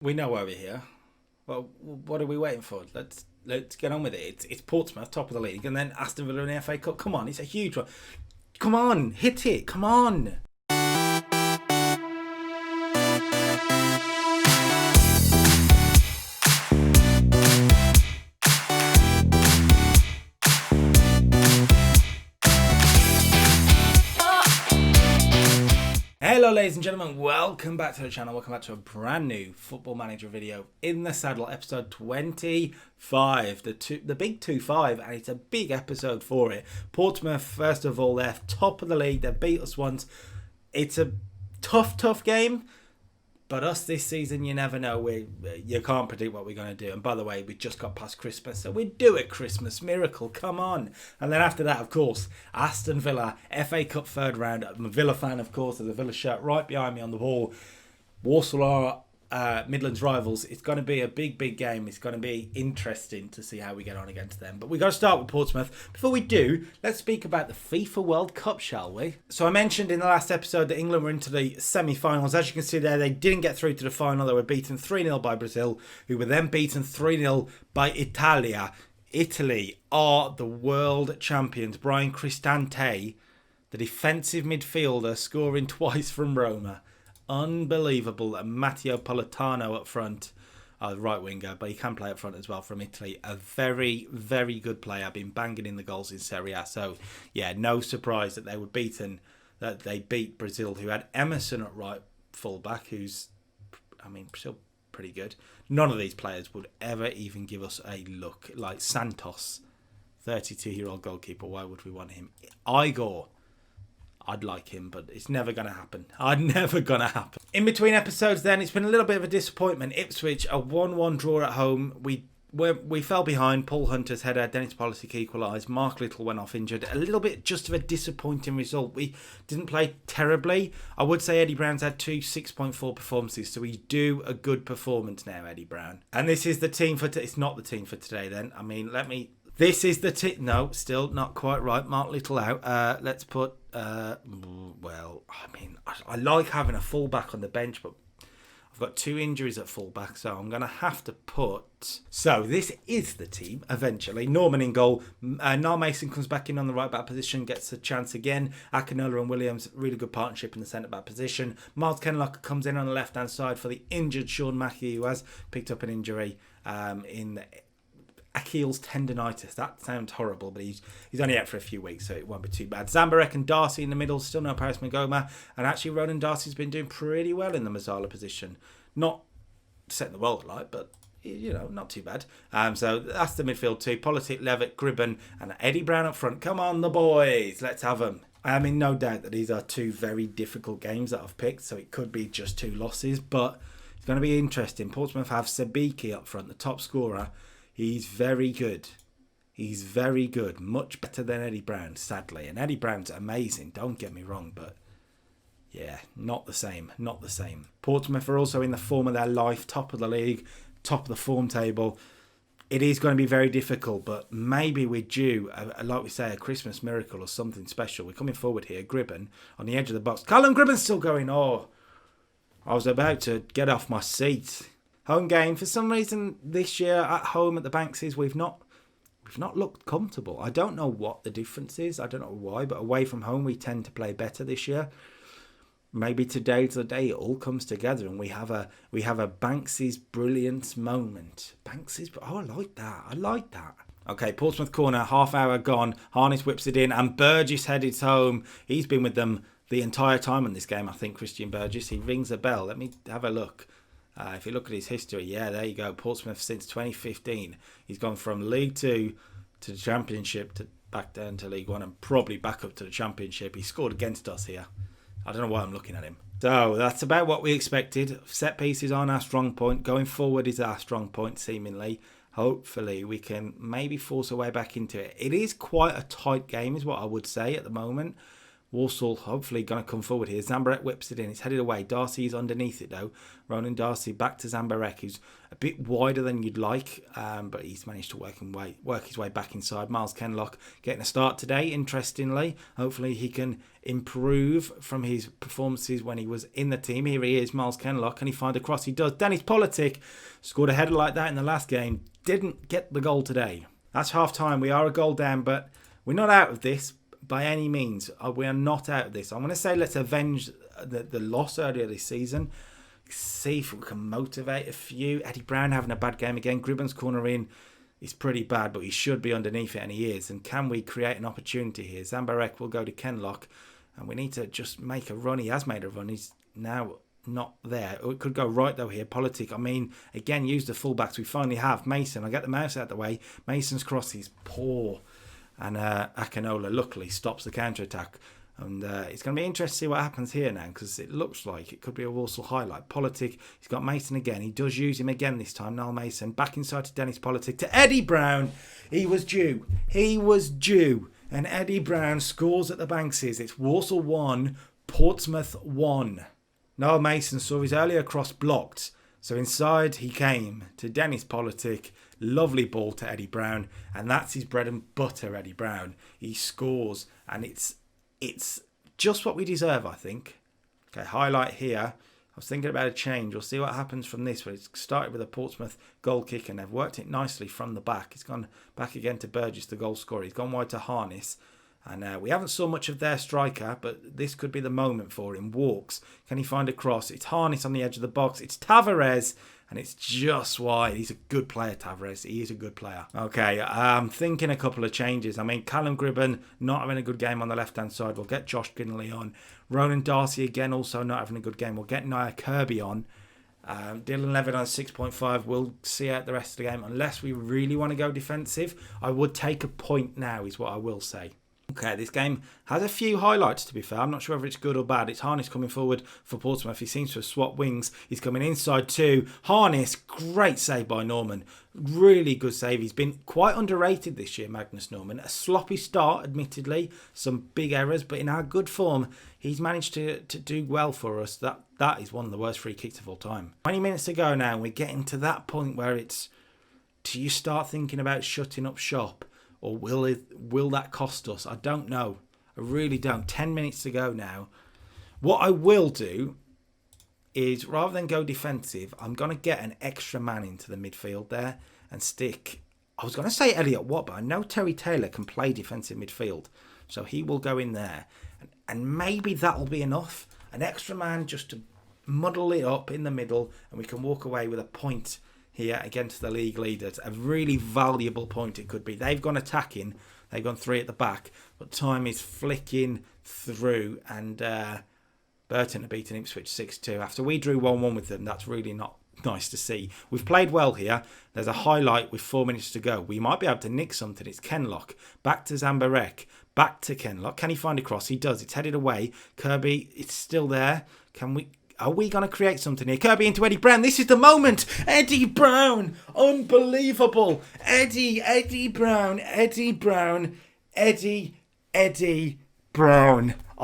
We know why we're here. Well, what are we waiting for? Let's get on with it. It's Portsmouth, top of the league, and then Aston Villa in the FA Cup. Come on, it's a huge one. Come on, hit it. Come on. Hello ladies and gentlemen, welcome back to the channel, welcome back to a brand new Football Manager video. In the Saddle, episode 25, the big 2-5, and it's a big episode for it. Portsmouth, first of all, they're top of the league, they beat us once. It's a tough game, but us this season, you never know. You can't predict what we're going to do. And by the way, we just got past Christmas, so we do a Christmas miracle. Come on. And then after that, of course, Aston Villa, FA Cup third round. I'm a Villa fan, of course. There's a Villa shirt right behind me on the wall. Walsall are Midlands rivals. It's going to be a big game. It's going to be interesting to see how we get on against them. But we've got to start with Portsmouth. Before we do, let's speak about the FIFA World Cup, shall we? So I mentioned in the last episode that England were into the semi-finals. As you can see there, they didn't get through to the final. They were beaten 3-0 by Brazil, who were then beaten 3-0 by Italia. Italy are the world champions. Brian Cristante, the defensive midfielder, scoring twice from Roma. Unbelievable. And Matteo Politano up front, right winger, but he can play up front as well from Italy. A very good player, been banging in the goals in Serie A. So yeah, no surprise that they beat Brazil, who had Emerson at right fullback, who's, still pretty good. None of these players would ever even give us a look. Like Santos, 32-year-old goalkeeper, why would we want him? Igor, I'd like him, but it's never going to happen. In between episodes then, it's been a little bit of a disappointment. Ipswich, a 1-1 draw at home. We fell behind. Paul Hunter's header, Dennis Polisic equalised. Mark Little went off injured. A little bit just of a disappointing result. We didn't play terribly. I would say Eddie Brown's had two 6.4 performances, so he's due a good performance now, Eddie Brown. And this is the team for it's not the team for today then. This is the team. No, still not quite right. Mark Little out. Let's put. I like having a fullback on the bench, but I've got two injuries at fullback, so I'm going to have to put. So this is the team eventually. Norman in goal. Niall Mason comes back in on the right back position, gets a chance again. Akinola and Williams, really good partnership in the centre back position. Miles Kenlock comes in on the left hand side for the injured Sean Mackey, who has picked up an injury in Achilles tendonitis. That sounds horrible, but he's only out for a few weeks, so it won't be too bad. Zambarek and Darcy in the middle, still no Paris Magoma, and actually Ronan Darcy's been doing pretty well in the Mazzala position. Not setting the world alight, but not too bad. So that's the midfield too. Politic, Levitt, Gribben, and Eddie Brown up front. Come on, the boys, let's have them. I am in no doubt that these are two very difficult games that I've picked, so it could be just two losses, but it's going to be interesting. Portsmouth have Sabiki up front, the top scorer. He's very good. Much better than Eddie Brown, sadly. And Eddie Brown's amazing, don't get me wrong, but yeah, not the same. Portsmouth are also in the form of their life, top of the league, top of the form table. It is going to be very difficult, but maybe we're due, like we say, a Christmas miracle or something special. We're coming forward here. Gribben on the edge of the box. Callum Gribben's still going. Oh, I was about to get off my seat. Home game, for some reason this year at home at the Bankses, we've not looked comfortable. I don't know what the difference is. I don't know why, but away from home we tend to play better this year. Maybe today's the day it all comes together and we have a Bankses brilliance moment. Bankses, I like that. Okay, Portsmouth corner, half hour gone. Harness whips it in and Burgess headed home. He's been with them the entire time in this game, I think, Christian Burgess. He rings a bell. Let me have a look. If you look at his history, yeah, there you go. Portsmouth since 2015. He's gone from League 2 to the Championship, to back down to League 1 and probably back up to the Championship. He scored against us here. I don't know why I'm looking at him. So that's about what we expected. Set pieces aren't our strong point. Going forward is our strong point, seemingly. Hopefully we can maybe force our way back into it. It is quite a tight game is what I would say at the moment. Walsall hopefully going to come forward here. Zambarek whips it in. It's headed away. Darcy is underneath it though. Ronan Darcy back to Zambarek, who's a bit wider than you'd like, but he's managed to work his way back inside. Miles Kenlock getting a start today, interestingly. Hopefully he can improve from his performances when he was in the team. Here he is, Miles Kenlock. Can he find a cross? He does. Dennis Politic scored a header like that in the last game. Didn't get the goal today. That's half time. We are a goal down, but we're not out of this by any means. We are not out of this. I'm going to say let's avenge the loss earlier this season. See if we can motivate a few. Eddie Brown having a bad game again. Gribben's corner in is pretty bad, but he should be underneath it, and he is. And can we create an opportunity here? Zambarek will go to Kenlock, and we need to just make a run. He has made a run. He's now not there. It could go right though here. Politic, I mean, again, use the fullbacks. We finally have Mason. I get the mouse out of the way. Mason's cross is poor, and Akinola luckily stops the counter-attack. And it's going to be interesting to see what happens here now, because it looks like it could be a Walsall highlight. Politic, he's got Mason again. He does use him again this time. Niall Mason back inside to Dennis Politic, to Eddie Brown. He was due. And Eddie Brown scores at the Bankses. It's Walsall 1, Portsmouth 1. Niall Mason saw his earlier cross blocked. So inside he came to Dennis Politic. Lovely ball to Eddie Brown. And that's his bread and butter, Eddie Brown. He scores, and it's just what we deserve, I think. Okay, highlight here. I was thinking about a change. We'll see what happens from this. But it's started with a Portsmouth goal kick, and they've worked it nicely from the back. It's gone back again to Burgess, the goal scorer. He's gone wide to Harness. And we haven't saw much of their striker, but this could be the moment for him. Walks. Can he find a cross? It's Harness on the edge of the box. It's Tavares. And it's just wide. He's a good player, Tavares. He is a good player. Okay, I'm thinking a couple of changes. I mean, Callum Gribben not having a good game on the left-hand side. We'll get Josh Ginley on. Ronan Darcy, again, also not having a good game. We'll get Nia Kirby on. Dylan Levitt on 6.5. We'll see out the rest of the game. Unless we really want to go defensive, I would take a point now, is what I will say. Okay, this game has a few highlights, to be fair. I'm not sure whether it's good or bad. It's Harness coming forward for Portsmouth. He seems to have swapped wings. He's coming inside too. Harness, great save by Norman. Really good save. He's been quite underrated this year, Magnus Norman. A sloppy start, admittedly. Some big errors, but in our good form, he's managed to do well for us. That is one of the worst free kicks of all time. 20 minutes to go now. We're getting to that point where it's... Do you start thinking about shutting up shop? Or will that cost us? I don't know. I really don't. 10 minutes to go now. What I will do is, rather than go defensive, I'm going to get an extra man into the midfield there and stick... I was going to say Elliot Watt, but I know Terry Taylor can play defensive midfield. So he will go in there. And maybe that'll be enough. An extra man just to muddle it up in the middle, and we can walk away with a point here against the league leaders. A really valuable point it could be. They've gone attacking. They've gone 3 at the back. But time is flicking through. And Burton have beaten Ipswich 6-2. After we drew 1-1 with them, that's really not nice to see. We've played well here. There's a highlight with 4 minutes to go. We might be able to nick something. It's Kenlock. Back to Zambarek. Back to Kenlock. Can he find a cross? He does. It's headed away. Kirby, it's still there. Are we going to create something here? Kirby into Eddie Brown. This is the moment. Eddie Brown. Unbelievable. Eddie Brown. Eddie Brown. I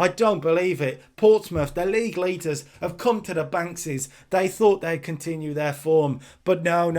don't believe it. Portsmouth, the league leaders, have come to the Bankses. They thought they'd continue their form. But no.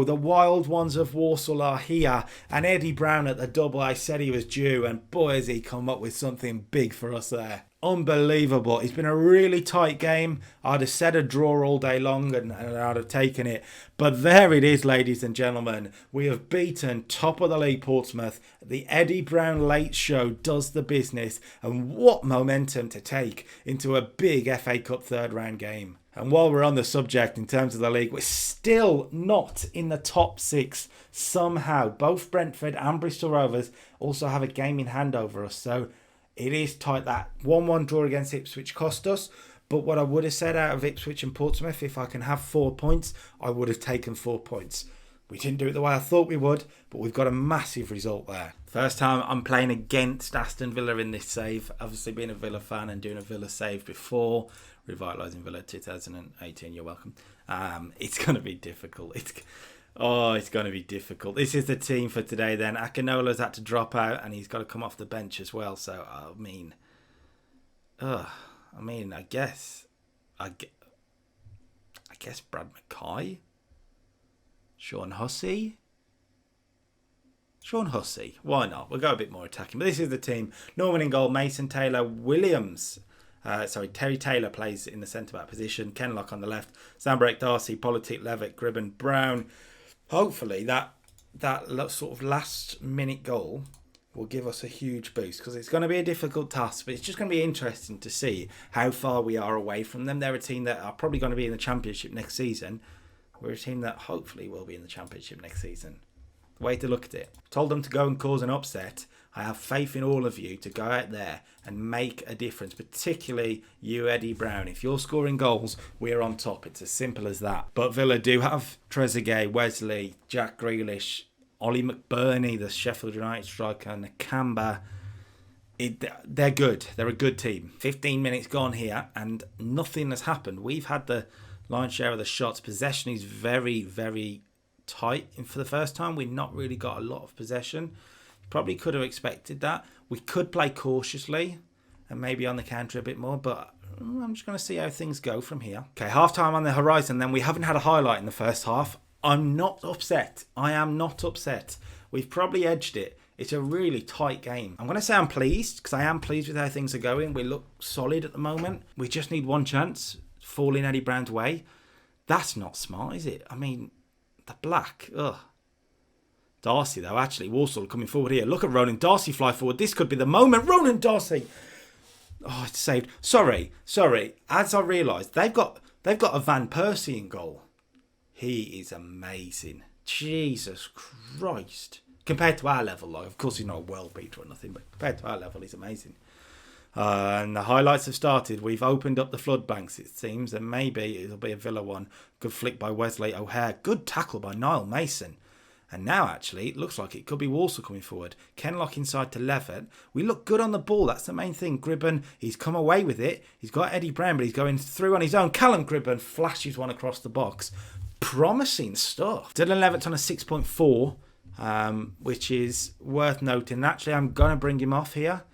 The wild ones of Walsall are here. And Eddie Brown at the double, I said he was due. And boy, has he come up with something big for us there. Unbelievable. It's been a really tight game. I'd have said a draw all day long and I'd have taken it. But there it is, ladies and gentlemen. We have beaten top of the league Portsmouth. The Eddie Brown Late Show does the business. And what momentum to take into a big FA Cup third round game. And while we're on the subject in terms of the league, we're still not in the top 6 somehow. Both Brentford and Bristol Rovers also have a game in hand over us. So it is tight. That 1-1 draw against Ipswich cost us. But what I would have said out of Ipswich and Portsmouth, if I can have 4 points, I would have taken 4 points. We didn't do it the way I thought we would, but we've got a massive result there. First time I'm playing against Aston Villa in this save. Obviously being a Villa fan and doing a Villa save before. Revitalising Villa 2018, you're welcome. It's going to be difficult. It's going to be difficult. This is the team for today then. Akinola's had to drop out and he's got to come off the bench as well. So, I mean, I mean, I guess Brad Mackay, Sean Hussey. Why not? We'll go a bit more attacking. But this is the team. Norman in goal, Mason, Taylor, Williams. Terry Taylor plays in the centre-back position. Kenlock on the left. Zambrek, Darcy, Politic, Levitt, Gribben, Brown. Hopefully that sort of last-minute goal will give us a huge boost, because it's going to be a difficult task, but it's just going to be interesting to see how far we are away from them. They're a team that are probably going to be in the Championship next season. We're a team that hopefully will be in the Championship next season. The way to look at it. Told them to go and cause an upset. I have faith in all of you to go out there and make a difference, particularly you, Eddie Brown. If you're scoring goals, we're on top. It's as simple as that. But Villa do have Trezeguet, Wesley, Jack Grealish, Ollie McBurney, the Sheffield United striker, and Nakamba. They're good. They're a good team. 15 minutes gone here and nothing has happened. We've had the lion's share of the shots. Possession is very, very tight. And for the first time, we've not really got a lot of possession. Probably could have expected that. We could play cautiously and maybe on the counter a bit more, but I'm just going to see how things go from here. Okay, half-time on the horizon then. We haven't had a highlight in the first half. I'm not upset. I am not upset. We've probably edged it. It's a really tight game. I'm going to say I'm pleased, because I am pleased with how things are going. We look solid at the moment. We just need one chance. Fall in Eddie Brown's way. That's not smart, is it? I mean, the black. Ugh. Darcy, though, actually. Walsall coming forward here. Look at Ronan Darcy fly forward. This could be the moment. Ronan Darcy. Oh, it's saved. Sorry. As I realised, they've got a Van Persie in goal. He is amazing. Jesus Christ. Compared to our level, like, of course he's not a world beater or nothing, but compared to our level, he's amazing. And the highlights have started. We've opened up the flood banks, it seems, and maybe it'll be a Villa one. Good flick by Wesley O'Hare. Good tackle by Niall Mason. And now, actually, it looks like it could be Walsall coming forward. Kenlock inside to Levitt. We look good on the ball. That's the main thing. Gribben, he's come away with it. He's got Eddie Brown, but he's going through on his own. Callum Gribben flashes one across the box. Promising stuff. Dylan Levitt's on a 6.4, which is worth noting. Actually, I'm going to bring him off here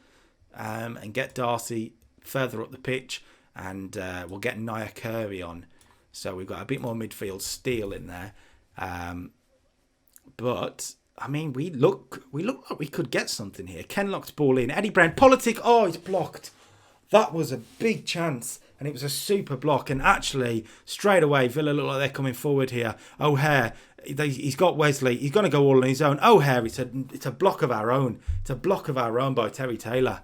and get Darcy further up the pitch. And we'll get Nia Kirby on. So we've got a bit more midfield steel in there. But, I mean, we look like we could get something here. Kenlock's ball in. Eddie Brown, Politic. Oh, he's blocked. That was a big chance. And it was a super block. And actually, straight away, Villa look like they're coming forward here. O'Hare, he's got Wesley. He's going to go all on his own. O'Hare, it's a block of our own. It's a block of our own by Terry Taylor.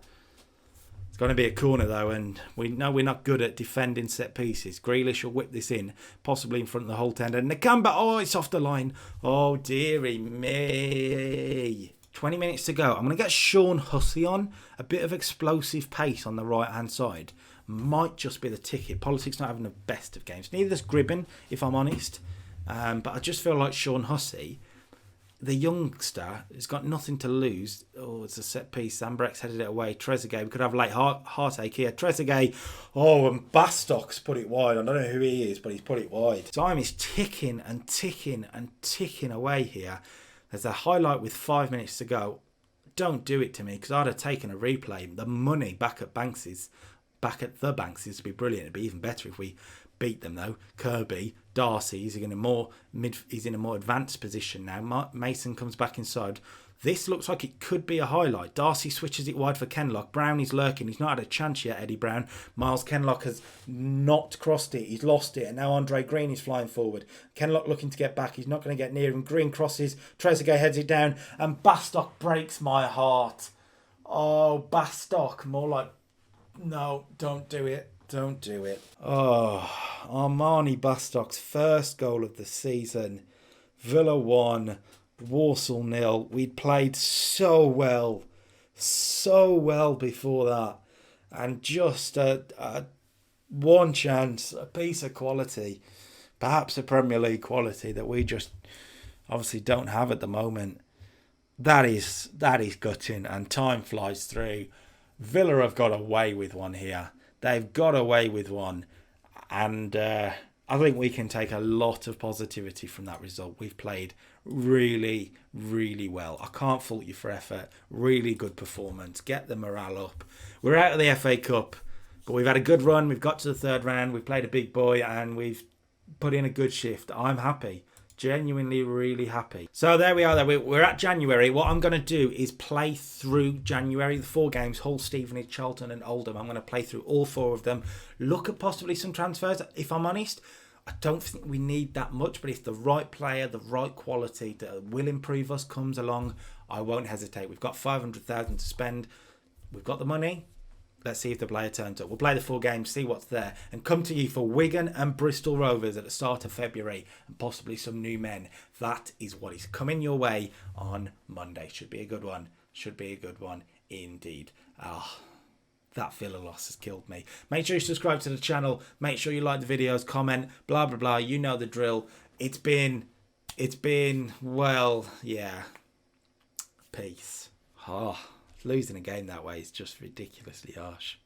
It's going to be a corner, though. And we know we're not good at defending set pieces. Grealish will whip this in, possibly in front of the whole tender. Nakamba, oh, it's off the line. Oh, dearie me. 20 minutes to go. I'm going to get Sean Hussey on. A bit of explosive pace on the right-hand side. Might just be the ticket. Politics not having the best of games. Neither does Gribben, if I'm honest. But I just feel like Sean Hussey, the youngster, has got nothing to lose. Oh, it's a set piece. Zambrek's headed it away. Trezeguet, we could have a late heartache here. Trezeguet, oh, and Bastock's put it wide. I don't know who he is, but he's put it wide. Time is ticking and ticking and ticking away here. There's a highlight with 5 minutes to go. Don't do it to me, because I'd have taken a replay. The money back at the Banks would be brilliant. It'd be even better if we beat them, though. Kirby, Darcy, he's in a more advanced position now. Mason comes back inside. This looks like it could be a highlight. Darcy switches it wide for Kenlock. Brown is lurking. He's not had a chance yet, Eddie Brown. Miles Kenlock has not crossed it. He's lost it. And now Andre Green is flying forward. Kenlock looking to get back. He's not going to get near him. Green crosses. Trezeguet heads it down. And Bastock breaks my heart. Oh, Bastock. More like... No, don't do it. Don't do it. Oh, Armani Bastock's first goal of the season. Villa 1, Walsall 0. We'd played so well before that. And just one chance, a piece of quality, perhaps a Premier League quality that we just obviously don't have at the moment. That is gutting, and time flies through. Villa have got away with one here. They've got away with one. And I think we can take a lot of positivity from that result. We've played really, really well. I can't fault you for effort. Really good performance. Get the morale up. We're out of the FA Cup. But we've had a good run. We've got to the third round. We've played a big boy and we've put in a good shift. I'm happy. Genuinely really happy. So there we are. We're at January. What I'm going to do is play through January, the 4 games: Hull, Stevenage, Charlton and Oldham. I'm going to play through all 4 of them. Look at possibly some transfers. If I'm honest, I don't think we need that much. But if the right player, the right quality that will improve us comes along, I won't hesitate. We've got 500,000 to spend. We've got the money. Let's see if the player turns up. We'll play the 4 games, see what's there, and come to you for Wigan and Bristol Rovers at the start of February, and possibly some new men. That is what is coming your way on Monday. Should be a good one. Should be a good one indeed. That Villa loss has killed me. Make sure you subscribe to the channel. Make sure you like the videos, comment, blah, blah, blah. You know the drill. It's been, well, yeah. Peace. Losing a game that way is just ridiculously harsh.